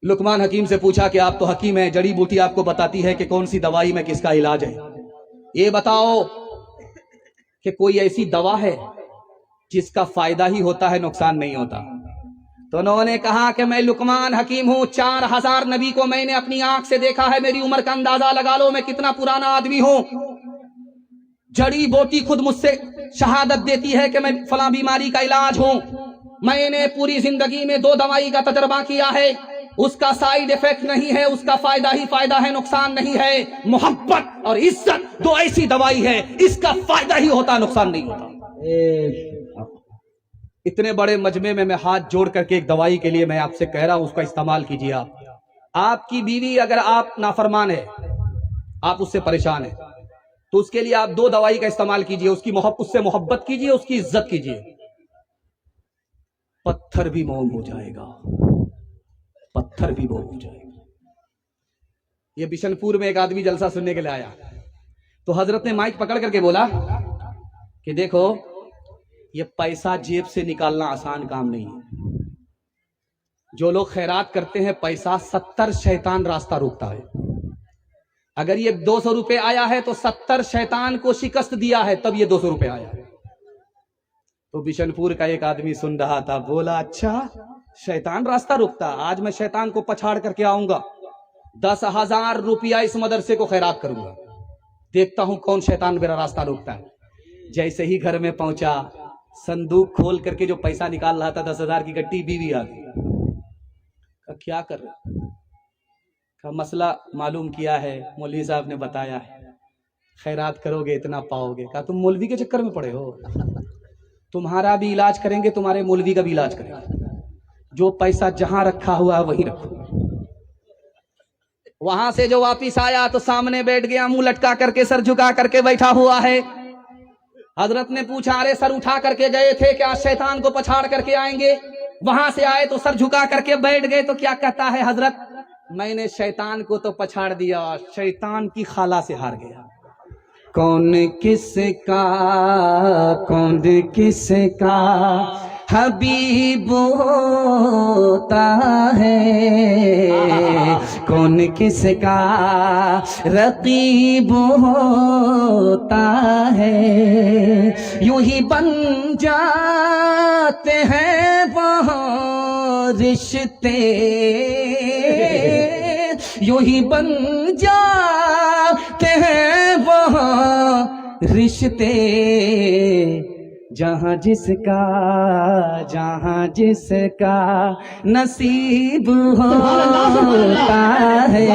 लुकमान हकीम से पूछा कि आप तो हकीम हैं, जड़ी बूटी आपको बताती है कि कौन सी दवाई में किसका इलाज है, ये बताओ कि कोई ऐसी दवा है जिसका फायदा ही होता है, नुकसान नहीं होता। तो उन्होंने कहा कि मैं लुकमान हकीम हूं, 4000 नबी को मैंने अपनी आंख से देखा है, मेरी उम्र का अंदाजा लगा लो मैं कितना पुराना आदमी हूं। जड़ी बूटी खुद मुझसे शहादत देती है कि मैं फला बीमारी का इलाज हूं। मैंने पूरी जिंदगी में 2 दवाई का तजर्बा किया है, उसका साइड इफेक्ट नहीं है, उसका फायदा ही फायदा है, नुकसान नहीं है। मोहब्बत और इज्जत 2 ऐसी दवाई है, इसका फायदा ही होता, नुकसान नहीं होता। इतने बड़े मजमे में मैं हाथ जोड़ करके एक दवाई के लिए मैं आपसे कह रहा हूं, उसका इस्तेमाल कीजिए। आपकी बीवी अगर आप नाफरमान है, आप उससे परेशान है, तो उसके लिए आप 2 दवाई का इस्तेमाल कीजिए। उससे मोहब्बत कीजिए, उसकी इज्जत कीजिए, पत्थर भी मोम हो जाएगा, पत्थर भी मोम हो जाएगा। ये बिशनपुर में एक आदमी जलसा सुनने के लिए आया, तो हजरत ने माइक पकड़ करके बोला कि देखो ये पैसा जेब से निकालना आसान काम नहीं है। जो लोग खैरात करते हैं पैसा, 70 शैतान रास्ता रोकता है। अगर ये 200 रुपए आया है तो 70 शैतान को शिकस्त दिया है, तब ये 200 रुपए आया है। तो बिशनपुर का एक आदमी सुन रहा था, बोला अच्छा शैतान रास्ता रोकता, आज मैं शैतान को पछाड़ करके आऊंगा, 10,000 रुपया इस मदरसे को खैरात करूंगा, देखता हूं कौन शैतान मेरा रास्ता रोकता है। जैसे ही घर में पहुंचा, संदूक खोल करके जो पैसा निकाल रहा था 10,000 की गट्टी, बीवी आ गई। क्या कर रहे का मसला मालूम किया है, मौलवी साहब ने बताया है, खैरात करोगे इतना पाओगे। कहा तुम मौलवी के चक्कर में पड़े हो, तुम्हारा भी इलाज करेंगे, तुम्हारे मौलवी का भी इलाज करेंगे। जो पैसा जहां रखा हुआ है वहीं रखो। वहां से जो वापिस आया तो सामने बैठ गया, मुंह लटका करके, सर झुका करके बैठा हुआ है। हजरत ने पूछा अरे सर उठा करके गए थे क्या, शैतान को पछाड़ करके आएंगे? वहां से आए तो सर झुका करके बैठ गए, तो क्या कहता है हजरत, मैंने शैतान को तो पछाड़ दिया, शैतान की खाला से हार गया। कौन किसका हबीब होता है, कौन किसका रकीब होता है। यूं ही बन जाते हैं वहाँ रिश्ते, यूं ही बन जाते हैं वहाँ रिश्ते, जहाँ जिसका नसीब होता है।